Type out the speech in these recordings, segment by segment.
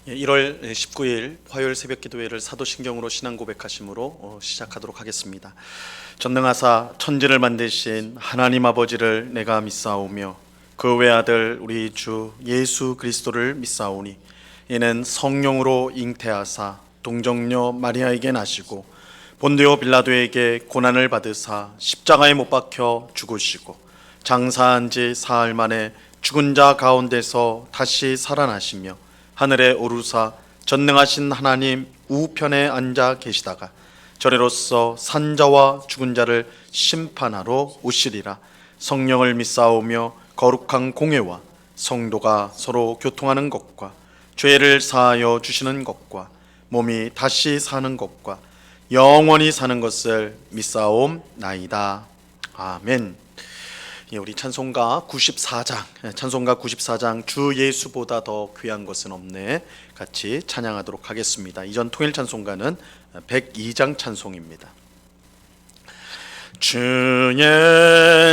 1월 19일 화요일 새벽 기도회를 사도신경으로 신앙 고백하심으로 시작하도록 하겠습니다. 전능하사 천지를 만드신 하나님 아버지를 내가 믿사오며 그 외아들 우리 주 예수 그리스도를 믿사오니 이는 성령으로 잉태하사 동정녀 마리아에게 나시고 본디오 빌라도에게 고난을 받으사 십자가에 못 박혀 죽으시고 장사한 지 사흘 만에 죽은 자 가운데서 다시 살아나시며 하늘에 오르사 전능하신 하나님 우편에 앉아 계시다가 저리로서 산자와 죽은 자를 심판하러 오시리라. 성령을 믿사오며 거룩한 공회와 성도가 서로 교통하는 것과 죄를 사하여 주시는 것과 몸이 다시 사는 것과 영원히 사는 것을 믿사옵나이다. 아멘. 우리 찬송가 94장 주 예수보다 더 귀한 것은 없네 같이 찬양하도록 하겠습니다. 이전 통일 찬송가는 102장 찬송입니다. 주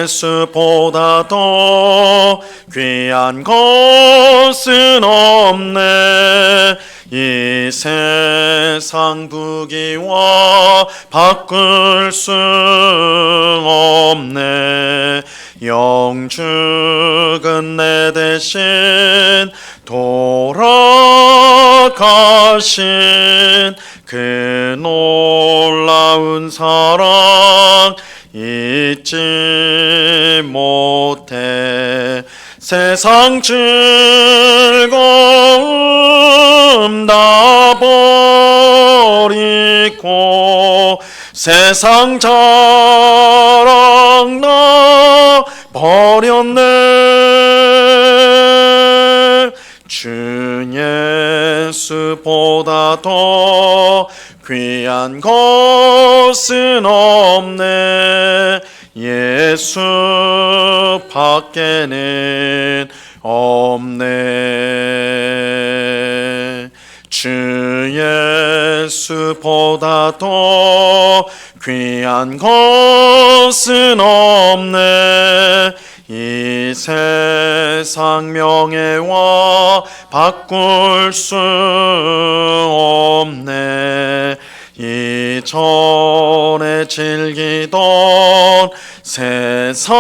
예수보다 더 귀한 것은 없네. 이 세상 부귀와 바꿀 수 없네. 영죽은 내 대신 돌아가신 그 놀라운 사랑 잊지 못해. 세상 즐거움 다 버리고 세상 자랑 나 버렸네. 주 예수보다 더 귀한 것은 없네. 예수 밖에는 없네. 주 예수보다 더 귀한 것은 없네. 이 세상 명예와 바꿀 수 없네. 이전에 즐기던 세상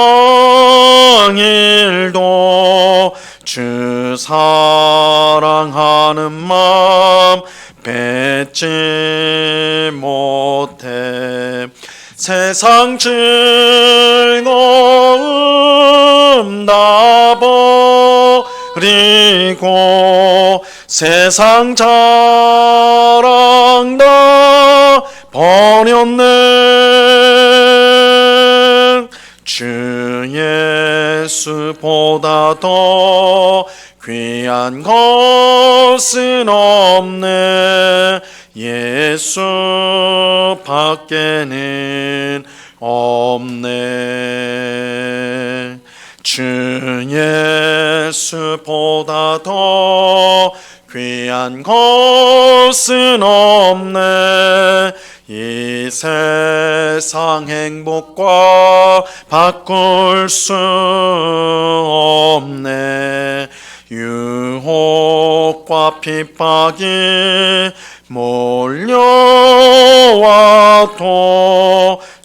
일도 주 사랑하는 마음 뺏지 못해. 세상 즐거움 다 버리고 세상 자랑 다 버렸네. 주 예수보다 더 귀한 것은 없네. 예수 밖에는 없네. 주 예수보다 더 귀한 것은 없네. 이 세상 행복과 바꿀 수 없네. 유혹과 핍박이 몰려와도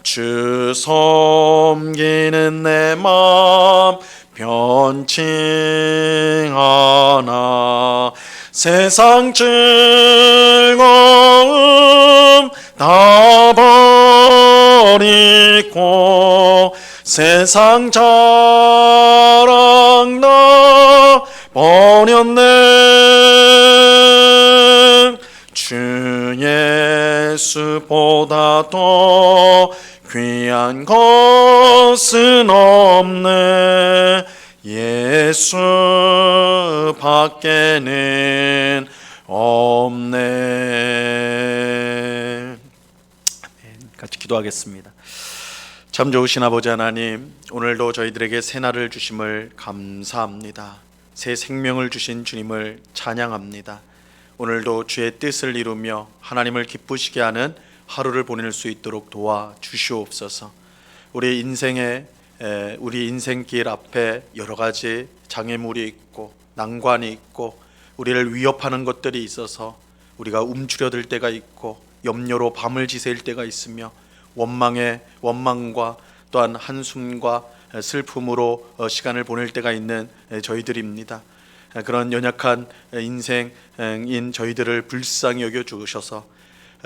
주 섬기는 내 맘 변치 않아. 세상 즐거움 다 버리고 세상 자랑 다 버렸네. 주 예수보다 더 귀한 것은 없네. 예수 밖에는 없네. 같이 기도하겠습니다. 참 좋으신 아버지 하나님, 오늘도 저희들에게 새날을 주심을 감사합니다. 새 생명을 주신 주님을 찬양합니다. 오늘도 주의 뜻을 이루며 하나님을 기쁘시게 하는 하루를 보낼 수 있도록 도와주시옵소서. 우리 인생길 앞에 여러 가지 장애물이 있고 난관이 있고 우리를 위협하는 것들이 있어서 우리가 움츠려들 때가 있고 염려로 밤을 지새일 때가 있으며 원망과 또한 한숨과 슬픔으로 시간을 보낼 때가 있는 저희들입니다. 그런 연약한 인생인 저희들을 불쌍히 여겨 주셔서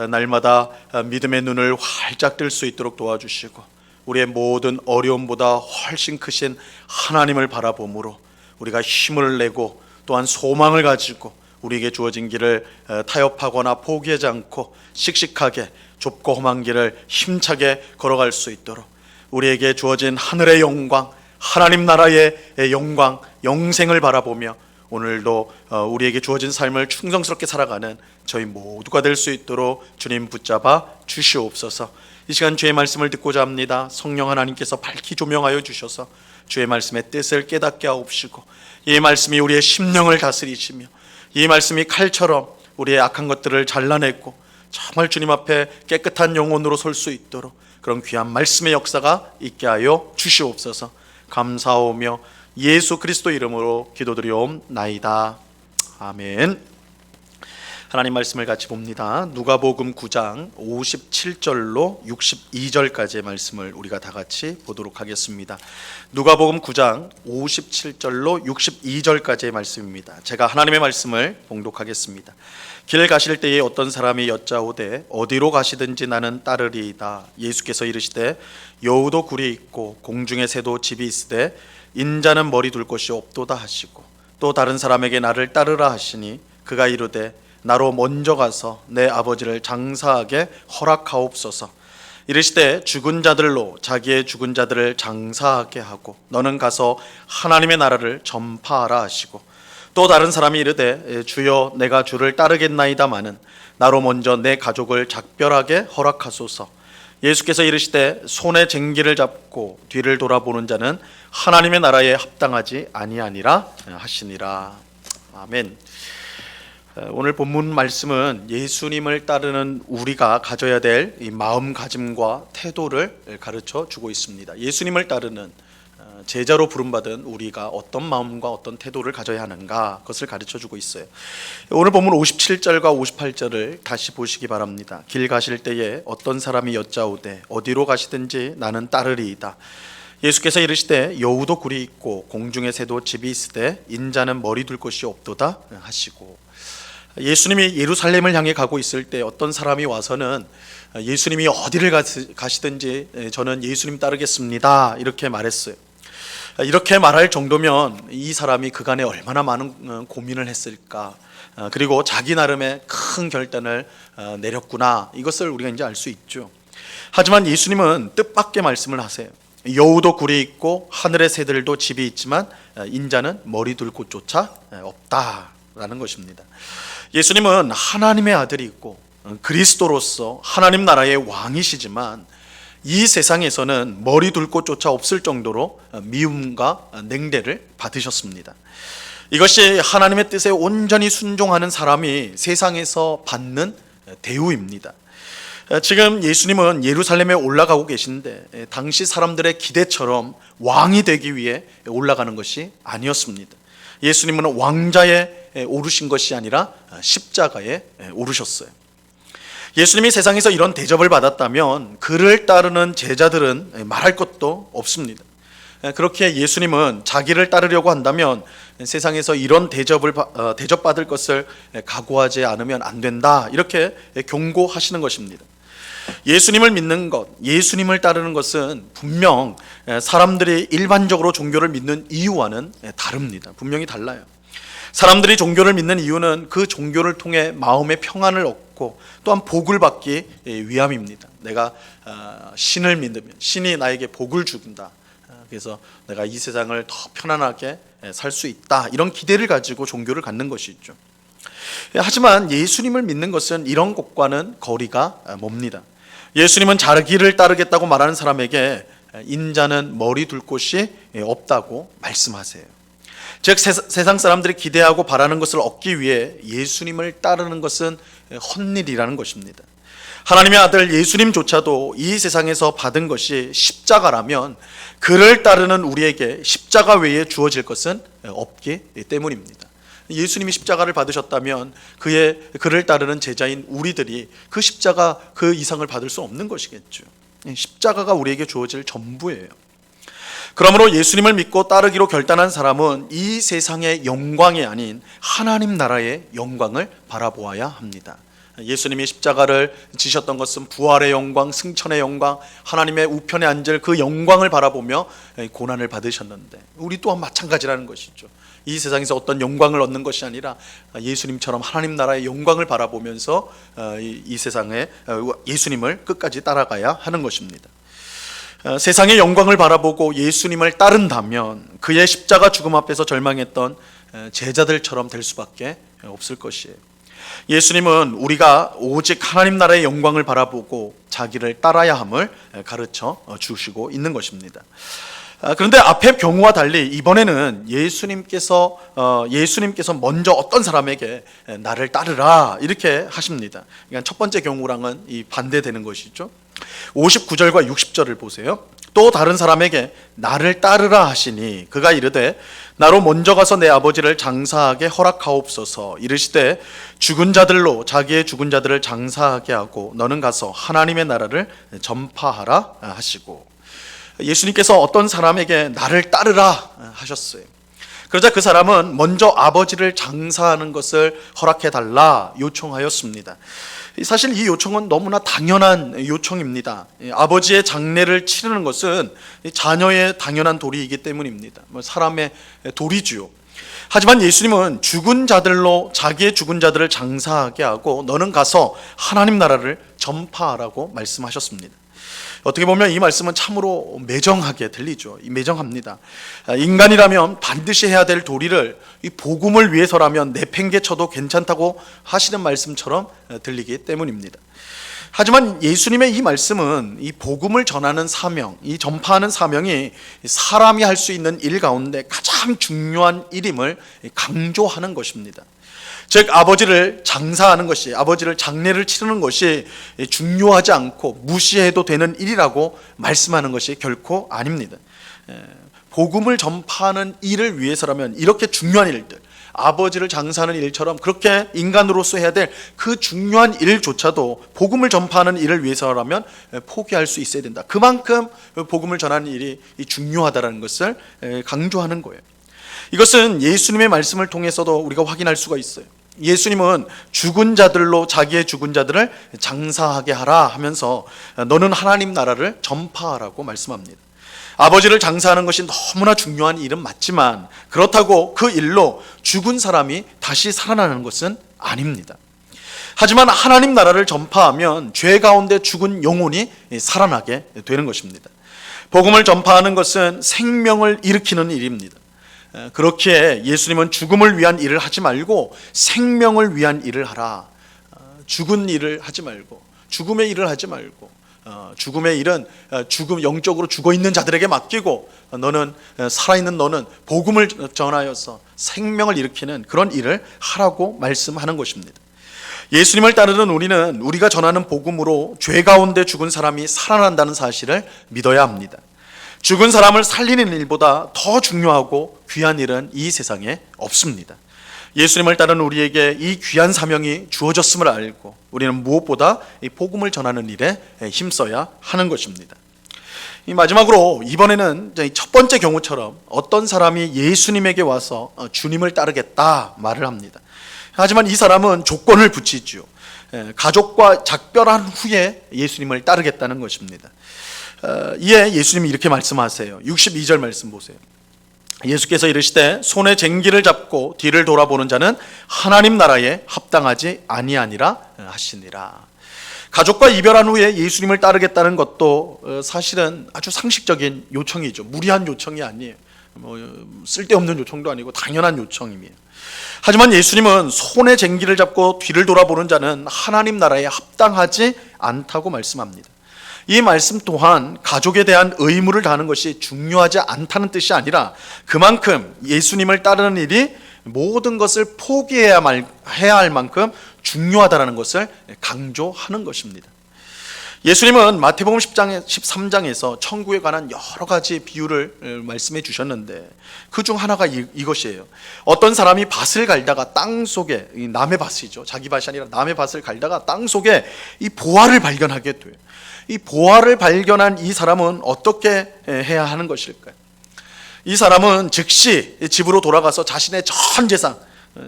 날마다 믿음의 눈을 활짝 뜰 수 있도록 도와주시고 우리의 모든 어려움보다 훨씬 크신 하나님을 바라봄으로 우리가 힘을 내고 또한 소망을 가지고 우리에게 주어진 길을 타협하거나 포기하지 않고 씩씩하게 좁고 험한 길을 힘차게 걸어갈 수 있도록 우리에게 주어진 하늘의 영광, 하나님 나라의 영광, 영생을 바라보며 오늘도 우리에게 주어진 삶을 충성스럽게 살아가는 저희 모두가 될 수 있도록 주님 붙잡아 주시옵소서. 이 시간 주의 말씀을 듣고자 합니다. 성령 하나님께서 밝히 조명하여 주셔서 주의 말씀의 뜻을 깨닫게 하옵시고 이 말씀이 우리의 심령을 다스리시며 이 말씀이 칼처럼 우리의 악한 것들을 잘라내고 정말 주님 앞에 깨끗한 영혼으로 설 수 있도록 그런 귀한 말씀의 역사가 있게 하여 주시옵소서. 감사하오며 예수 그리스도 이름으로 기도드리옵나이다. 아멘. 하나님 말씀을 같이 봅니다. 누가복음 9장 57절로 62절까지의 말씀을 우리가 다 같이 보도록 하겠습니다. 누가복음 9장 57절로 62절까지의 말씀입니다. 제가 하나님의 말씀을 봉독하겠습니다. 길 가실 때에 어떤 사람이 여짜오되 어디로 가시든지 나는 따르리이다. 예수께서 이르시되 여우도 굴이 있고 공중의 새도 집이 있으되 인자는 머리 둘 곳이 없도다 하시고 또 다른 사람에게 나를 따르라 하시니 그가 이르되 나로 먼저 가서 내 아버지를 장사하게 허락하옵소서. 이르시되 죽은 자들로 자기의 죽은 자들을 장사하게 하고 너는 가서 하나님의 나라를 전파하라 하시고 또 다른 사람이 이르되 주여 내가 주를 따르겠나이다마는 나로 먼저 내 가족을 작별하게 허락하소서. 예수께서 이르시되 손에 쟁기를 잡고 뒤를 돌아보는 자는 하나님의 나라에 합당하지 아니하니라 하시니라. 아멘. 오늘 본문 말씀은 예수님을 따르는 우리가 가져야 될 이 마음가짐과 태도를 가르쳐 주고 있습니다. 예수님을 따르는 제자로 부름받은 우리가 어떤 마음과 어떤 태도를 가져야 하는가 그것을 가르쳐 주고 있어요. 오늘 본문 57절과 58절을 다시 보시기 바랍니다. 길 가실 때에 어떤 사람이 여짜오되 어디로 가시든지 나는 따르리이다. 예수께서 이르시되 여우도 굴이 있고 공중의 새도 집이 있으되 인자는 머리 둘 곳이 없도다 하시고 예수님이 예루살렘을 향해 가고 있을 때 어떤 사람이 와서는 예수님이 어디를 가시든지 저는 예수님 따르겠습니다 이렇게 말했어요. 이렇게 말할 정도면 이 사람이 그간에 얼마나 많은 고민을 했을까, 그리고 자기 나름의 큰 결단을 내렸구나, 이것을 우리가 이제 알 수 있죠. 하지만 예수님은 뜻밖의 말씀을 하세요. 여우도 굴이 있고 하늘의 새들도 집이 있지만 인자는 머리 둘 곳조차 없다라는 것입니다. 예수님은 하나님의 아들이고 그리스도로서 하나님 나라의 왕이시지만 이 세상에서는 머리 둘 곳조차 없을 정도로 미움과 냉대를 받으셨습니다. 이것이 하나님의 뜻에 온전히 순종하는 사람이 세상에서 받는 대우입니다. 지금 예수님은 예루살렘에 올라가고 계신데 당시 사람들의 기대처럼 왕이 되기 위해 올라가는 것이 아니었습니다. 예수님은 왕자에 오르신 것이 아니라 십자가에 오르셨어요. 예수님이 세상에서 이런 대접을 받았다면 그를 따르는 제자들은 말할 것도 없습니다. 그렇게 예수님은 자기를 따르려고 한다면 세상에서 이런 대접받을 것을 각오하지 않으면 안 된다, 이렇게 경고하시는 것입니다. 예수님을 믿는 것, 예수님을 따르는 것은 분명 사람들이 일반적으로 종교를 믿는 이유와는 다릅니다. 분명히 달라요. 사람들이 종교를 믿는 이유는 그 종교를 통해 마음의 평안을 얻고 또한 복을 받기 위함입니다. 내가 신을 믿으면 신이 나에게 복을 준다, 그래서 내가 이 세상을 더 편안하게 살 수 있다, 이런 기대를 가지고 종교를 갖는 것이죠. 하지만 예수님을 믿는 것은 이런 것과는 거리가 멉니다. 예수님은 자기를 따르겠다고 말하는 사람에게 인자는 머리 둘 곳이 없다고 말씀하세요. 즉 세상 사람들이 기대하고 바라는 것을 얻기 위해 예수님을 따르는 것은 헛일이라는 것입니다. 하나님의 아들 예수님조차도 이 세상에서 받은 것이 십자가라면 그를 따르는 우리에게 십자가 외에 주어질 것은 없기 때문입니다. 예수님이 십자가를 받으셨다면 그를 따르는 제자인 우리들이 그 십자가 그 이상을 받을 수 없는 것이겠죠. 십자가가 우리에게 주어질 전부예요. 그러므로 예수님을 믿고 따르기로 결단한 사람은 이 세상의 영광이 아닌 하나님 나라의 영광을 바라보아야 합니다. 예수님이 십자가를 지셨던 것은 부활의 영광, 승천의 영광, 하나님의 우편에 앉을 그 영광을 바라보며 고난을 받으셨는데 우리 또한 마찬가지라는 것이죠. 이 세상에서 어떤 영광을 얻는 것이 아니라 예수님처럼 하나님 나라의 영광을 바라보면서 이 세상에 예수님을 끝까지 따라가야 하는 것입니다. 세상의 영광을 바라보고 예수님을 따른다면 그의 십자가 죽음 앞에서 절망했던 제자들처럼 될 수밖에 없을 것이에요. 예수님은 우리가 오직 하나님 나라의 영광을 바라보고 자기를 따라야 함을 가르쳐 주시고 있는 것입니다. 그런데 앞의 경우와 달리 이번에는 예수님께서 먼저 어떤 사람에게 나를 따르라 이렇게 하십니다. 그러니까 첫 번째 경우랑은 이 반대되는 것이죠. 59절과 60절을 보세요. 또 다른 사람에게 나를 따르라 하시니 그가 이르되 나로 먼저 가서 내 아버지를 장사하게 허락하옵소서. 이르시되 죽은 자들로 자기의 죽은 자들을 장사하게 하고 너는 가서 하나님의 나라를 전파하라 하시고, 예수님께서 어떤 사람에게 나를 따르라 하셨어요. 그러자 그 사람은 먼저 아버지를 장사하는 것을 허락해 달라 요청하였습니다. 사실 이 요청은 너무나 당연한 요청입니다. 아버지의 장례를 치르는 것은 자녀의 당연한 도리이기 때문입니다. 사람의 도리지요. 하지만 예수님은 죽은 자들로 자기의 죽은 자들을 장사하게 하고 너는 가서 하나님 나라를 전파하라고 말씀하셨습니다. 어떻게 보면 이 말씀은 참으로 매정하게 들리죠. 매정합니다. 인간이라면 반드시 해야 될 도리를 이 복음을 위해서라면 내팽개쳐도 괜찮다고 하시는 말씀처럼 들리기 때문입니다. 하지만 예수님의 이 말씀은 이 복음을 전하는 사명, 이 전파하는 사명이 사람이 할 수 있는 일 가운데 가장 중요한 일임을 강조하는 것입니다. 즉 아버지를 장사하는 것이, 아버지를 장례를 치르는 것이 중요하지 않고 무시해도 되는 일이라고 말씀하는 것이 결코 아닙니다. 복음을 전파하는 일을 위해서라면 이렇게 중요한 일들, 아버지를 장사하는 일처럼 그렇게 인간으로서 해야 될 그 중요한 일조차도 복음을 전파하는 일을 위해서라면 포기할 수 있어야 된다. 그만큼 복음을 전하는 일이 중요하다는 것을 강조하는 거예요. 이것은 예수님의 말씀을 통해서도 우리가 확인할 수가 있어요. 예수님은 죽은 자들로 자기의 죽은 자들을 장사하게 하라 하면서 너는 하나님 나라를 전파하라고 말씀합니다. 아버지를 장사하는 것이 너무나 중요한 일은 맞지만 그렇다고 그 일로 죽은 사람이 다시 살아나는 것은 아닙니다. 하지만 하나님 나라를 전파하면 죄 가운데 죽은 영혼이 살아나게 되는 것입니다. 복음을 전파하는 것은 생명을 일으키는 일입니다. 그렇기에 예수님은 죽음을 위한 일을 하지 말고 생명을 위한 일을 하라. 죽은 일을 하지 말고, 죽음의 일을 하지 말고, 죽음의 일은 영적으로 죽어 있는 자들에게 맡기고 너는 살아있는 너는 복음을 전하여서 생명을 일으키는 그런 일을 하라고 말씀하는 것입니다. 예수님을 따르는 우리는 우리가 전하는 복음으로 죄 가운데 죽은 사람이 살아난다는 사실을 믿어야 합니다. 죽은 사람을 살리는 일보다 더 중요하고 귀한 일은 이 세상에 없습니다. 예수님을 따르는 우리에게 이 귀한 사명이 주어졌음을 알고 우리는 무엇보다 이 복음을 전하는 일에 힘써야 하는 것입니다. 마지막으로 이번에는 첫 번째 경우처럼 어떤 사람이 예수님에게 와서 주님을 따르겠다 말을 합니다. 하지만 이 사람은 조건을 붙이죠. 가족과 작별한 후에 예수님을 따르겠다는 것입니다. 이에 예수님이 이렇게 말씀하세요. 62절 말씀 보세요. 예수께서 이르시되 손에 쟁기를 잡고 뒤를 돌아보는 자는 하나님 나라에 합당하지 아니하니라 하시니라. 가족과 이별한 후에 예수님을 따르겠다는 것도 사실은 아주 상식적인 요청이죠. 무리한 요청이 아니에요. 쓸데없는 요청도 아니고 당연한 요청이에요. 하지만 예수님은 손에 쟁기를 잡고 뒤를 돌아보는 자는 하나님 나라에 합당하지 않다고 말씀합니다. 이 말씀 또한 가족에 대한 의무를 다하는 것이 중요하지 않다는 뜻이 아니라 그만큼 예수님을 따르는 일이 모든 것을 포기해야 할 만큼 중요하다는 것을 강조하는 것입니다. 예수님은 마태복음 10장, 13장에서 천국에 관한 여러 가지 비유를 말씀해 주셨는데 그 중 하나가 이것이에요. 어떤 사람이 밭을 갈다가 땅 속에, 남의 밭이죠, 자기 밭이 아니라 남의 밭을 갈다가 땅 속에 이 보화를 발견하게 돼요. 이 보화를 발견한 이 사람은 어떻게 해야 하는 것일까요? 이 사람은 즉시 집으로 돌아가서 자신의 전 재산,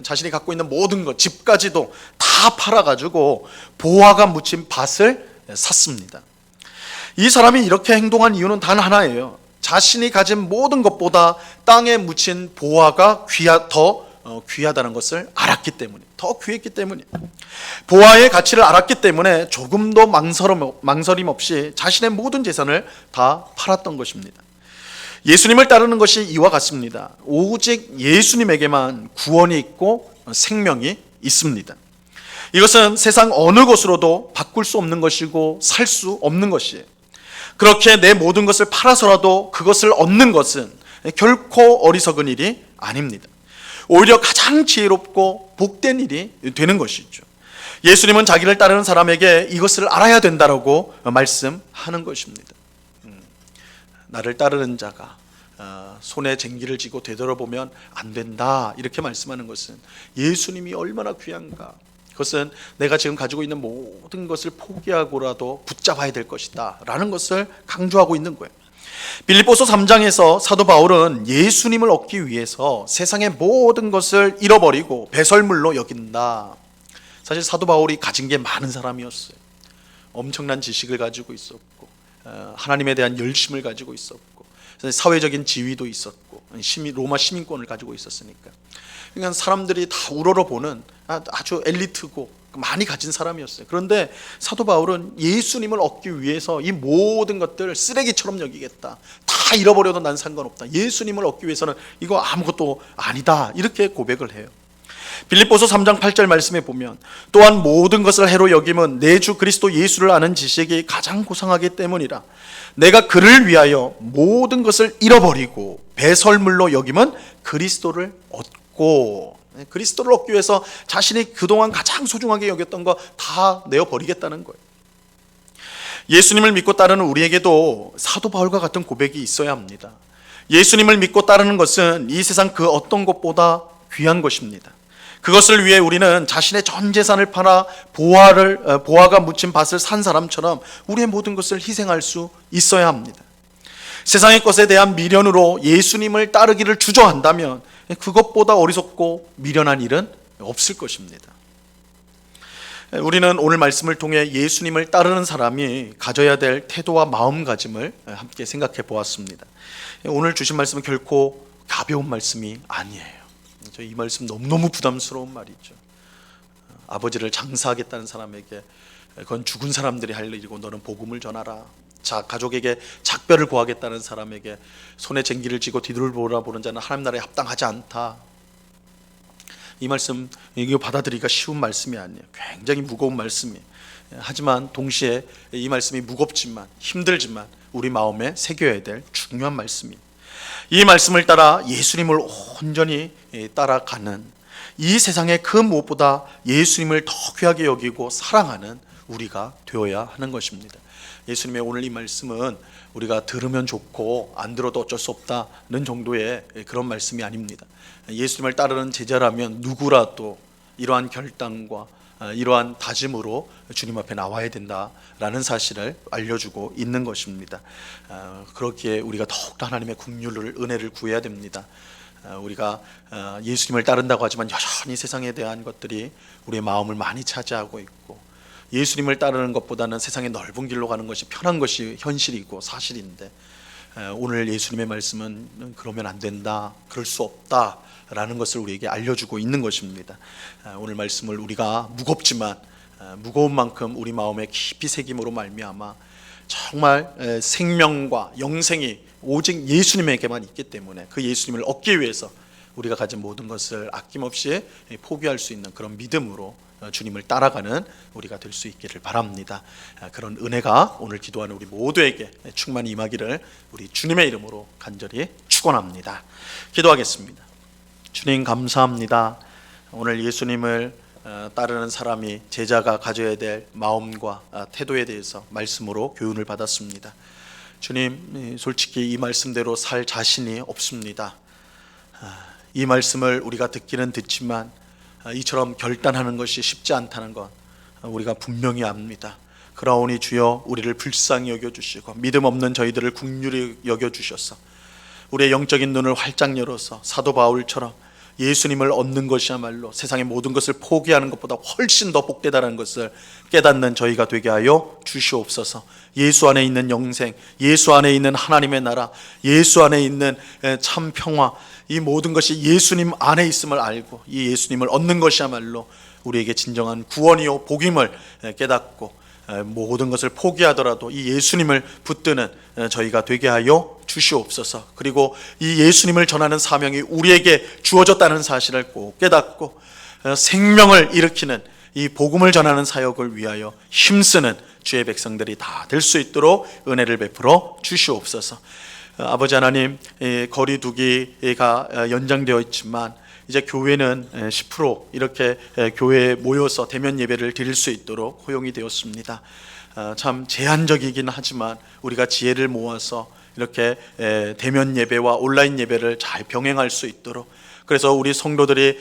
자신이 갖고 있는 모든 것, 집까지도 다 팔아가지고 보화가 묻힌 밭을 샀습니다. 이 사람이 이렇게 행동한 이유는 단 하나예요. 자신이 가진 모든 것보다 땅에 묻힌 보화가 더 귀하다는 것을 알았기 때문에, 더 귀했기 때문에, 보화의 가치를 알았기 때문에 조금도 망설임 없이 자신의 모든 재산을 다 팔았던 것입니다. 예수님을 따르는 것이 이와 같습니다. 오직 예수님에게만 구원이 있고 생명이 있습니다. 이것은 세상 어느 것으로도 바꿀 수 없는 것이고 살 수 없는 것이에요. 그렇게 내 모든 것을 팔아서라도 그것을 얻는 것은 결코 어리석은 일이 아닙니다. 오히려 가장 지혜롭고 복된 일이 되는 것이죠. 예수님은 자기를 따르는 사람에게 이것을 알아야 된다라고 말씀하는 것입니다. 나를 따르는 자가 손에 쟁기를 쥐고 되돌아보면 안 된다, 이렇게 말씀하는 것은 예수님이 얼마나 귀한가, 그것은 내가 지금 가지고 있는 모든 것을 포기하고라도 붙잡아야 될 것이다 라는 것을 강조하고 있는 거예요. 빌립보서 3장에서 사도 바울은 예수님을 얻기 위해서 세상의 모든 것을 잃어버리고 배설물로 여긴다. 사실 사도 바울이 가진 게 많은 사람이었어요. 엄청난 지식을 가지고 있었고, 하나님에 대한 열심을 가지고 있었고, 사회적인 지위도 있었고, 로마 시민권을 가지고 있었으니까, 그러니까 사람들이 다 우러러보는 아주 엘리트고 많이 가진 사람이었어요. 그런데 사도 바울은 예수님을 얻기 위해서 이 모든 것들을 쓰레기처럼 여기겠다, 다 잃어버려도 난 상관없다, 예수님을 얻기 위해서는 이거 아무것도 아니다, 이렇게 고백을 해요. 빌립보서 3장 8절 말씀에 보면, 또한 모든 것을 해로 여김은 내 주 그리스도 예수를 아는 지식이 가장 고상하기 때문이라. 내가 그를 위하여 모든 것을 잃어버리고 배설물로 여김은 그리스도를 얻고, 그리스도를 얻기 위해서 자신이 그동안 가장 소중하게 여겼던 거 다 내어버리겠다는 거예요. 예수님을 믿고 따르는 우리에게도 사도 바울과 같은 고백이 있어야 합니다. 예수님을 믿고 따르는 것은 이 세상 그 어떤 것보다 귀한 것입니다. 그것을 위해 우리는 자신의 전 재산을 팔아 보화가 묻힌 밭을 산 사람처럼 우리의 모든 것을 희생할 수 있어야 합니다. 세상의 것에 대한 미련으로 예수님을 따르기를 주저한다면 그것보다 어리석고 미련한 일은 없을 것입니다. 우리는 오늘 말씀을 통해 예수님을 따르는 사람이 가져야 될 태도와 마음가짐을 함께 생각해 보았습니다. 오늘 주신 말씀은 결코 가벼운 말씀이 아니에요. 이 말씀 너무너무 부담스러운 말이죠. 아버지를 장사하겠다는 사람에게 그건 죽은 사람들이 할 일이고 너는 복음을 전하라. 가족에게 작별을 구하겠다는 사람에게 손에 쟁기를 쥐고 뒤돌아보는 자는 하나님 나라에 합당하지 않다. 이 말씀, 이거 받아들이기가 쉬운 말씀이 아니에요. 굉장히 무거운 말씀이에요. 하지만 동시에 이 말씀이 무겁지만 힘들지만 우리 마음에 새겨야 될 중요한 말씀이에요. 이 말씀을 따라 예수님을 온전히 따라가는, 이 세상에 그 무엇보다 예수님을 더 귀하게 여기고 사랑하는 우리가 되어야 하는 것입니다. 예수님의 오늘 이 말씀은 우리가 들으면 좋고 안 들어도 어쩔 수 없다는 정도의 그런 말씀이 아닙니다. 예수님을 따르는 제자라면 누구라도 이러한 결단과 이러한 다짐으로 주님 앞에 나와야 된다라는 사실을 알려주고 있는 것입니다. 그렇기에 우리가 더욱더 하나님의 긍휼을, 은혜를 구해야 됩니다. 우리가 예수님을 따른다고 하지만 여전히 세상에 대한 것들이 우리의 마음을 많이 차지하고 있고, 예수님을 따르는 것보다는 세상의 넓은 길로 가는 것이 편한 것이 현실이고 사실인데, 오늘 예수님의 말씀은 그러면 안 된다, 그럴 수 없다 라는 것을 우리에게 알려주고 있는 것입니다. 오늘 말씀을 우리가 무겁지만 무거운 만큼 우리 마음에 깊이 새김으로 말미암아 정말 생명과 영생이 오직 예수님에게만 있기 때문에 그 예수님을 얻기 위해서 우리가 가진 모든 것을 아낌없이 포기할 수 있는 그런 믿음으로 주님을 따라가는 우리가 될 수 있기를 바랍니다. 그런 은혜가 오늘 기도하는 우리 모두에게 충만히 임하기를 우리 주님의 이름으로 간절히 축원합니다. 기도하겠습니다. 주님 감사합니다. 오늘 예수님을 따르는 사람이 제자가 가져야 될 마음과 태도에 대해서 말씀으로 교훈을 받았습니다. 주님, 솔직히 이 말씀대로 살 자신이 없습니다. 이 말씀을 우리가 듣기는 듣지만 이처럼 결단하는 것이 쉽지 않다는 것 우리가 분명히 압니다. 그러오니 주여 우리를 불쌍히 여겨주시고 믿음 없는 저희들을 긍휼히 여겨주셔서 우리의 영적인 눈을 활짝 열어서 사도 바울처럼 예수님을 얻는 것이야말로 세상의 모든 것을 포기하는 것보다 훨씬 더 복되다는 것을 깨닫는 저희가 되게 하여 주시옵소서. 예수 안에 있는 영생, 예수 안에 있는 하나님의 나라, 예수 안에 있는 참 평화, 이 모든 것이 예수님 안에 있음을 알고 이 예수님을 얻는 것이야말로 우리에게 진정한 구원이요 복임을 깨닫고 모든 것을 포기하더라도 이 예수님을 붙드는 저희가 되게 하여 주시옵소서. 그리고 이 예수님을 전하는 사명이 우리에게 주어졌다는 사실을 꼭 깨닫고 생명을 일으키는 이 복음을 전하는 사역을 위하여 힘쓰는 주의 백성들이 다 될 수 있도록 은혜를 베풀어 주시옵소서. 아버지 하나님, 거리두기가 연장되어 있지만 이제 교회는 10% 이렇게 교회에 모여서 대면 예배를 드릴 수 있도록 허용이 되었습니다. 참 제한적이긴 하지만 우리가 지혜를 모아서 이렇게 대면 예배와 온라인 예배를 잘 병행할 수 있도록, 그래서 우리 성도들이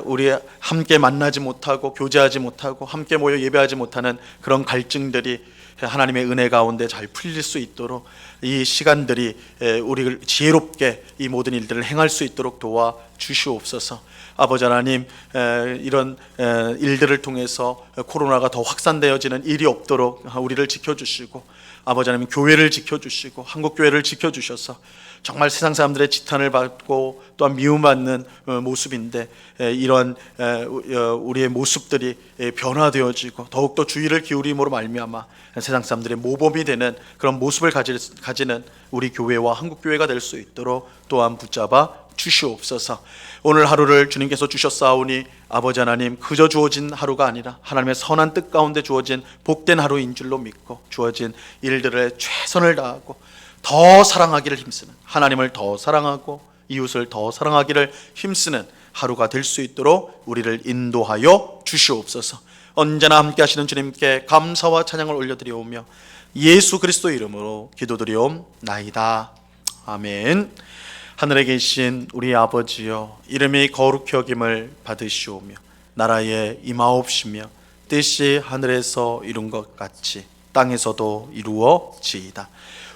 우리 함께 만나지 못하고 교제하지 못하고 함께 모여 예배하지 못하는 그런 갈증들이 하나님의 은혜 가운데 잘 풀릴 수 있도록 이 시간들이 우리를 지혜롭게 이 모든 일들을 행할 수 있도록 도와 주시옵소서. 아버지 하나님, 이런 일들을 통해서 코로나가 더 확산되어지는 일이 없도록 우리를 지켜주시고, 아버지 하나님 교회를 지켜주시고 한국교회를 지켜주셔서 정말 세상 사람들의 지탄을 받고 또한 미움받는 모습인데 이런 우리의 모습들이 변화되어지고 더욱더 주의를 기울임으로 말미암아 세상 사람들의 모범이 되는 그런 모습을 가지는 우리 교회와 한국교회가 될 수 있도록 또한 붙잡아 주시옵소서. 오늘 하루를 주님께서 주셨사오니 아버지 하나님, 그저 주어진 하루가 아니라 하나님의 선한 뜻 가운데 주어진 복된 하루인 줄로 믿고 주어진 일들에 최선을 다하고 더 사랑하기를 힘쓰는, 하나님을 더 사랑하고 이웃을 더 사랑하기를 힘쓰는 하루가 될 수 있도록 우리를 인도하여 주시옵소서. 언제나 함께 하시는 주님께 감사와 찬양을 올려드리오며 예수 그리스도 이름으로 기도드리옵나이다. 아멘. 하늘에 계신 우리 아버지여, 이름이 거룩히 여김을 받으시오며 나라에 임하옵시며 뜻이 하늘에서 이룬 것 같이 땅에서도 이루어지이다.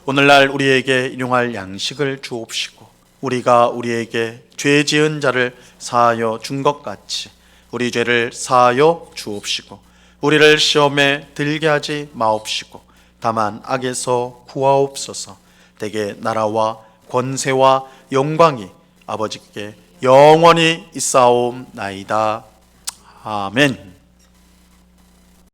오늘날 우리에게 일용할 양식을 주옵시고 우리가 우리에게 죄 지은 자를 사하여 준 것 같이 우리 죄를 사하여 주옵시고 우리를 시험에 들게 하지 마옵시고 다만 악에서 구하옵소서. 대개 나라와 권세와 영광이 아버지께 영원히 있사옵나이다. 아멘.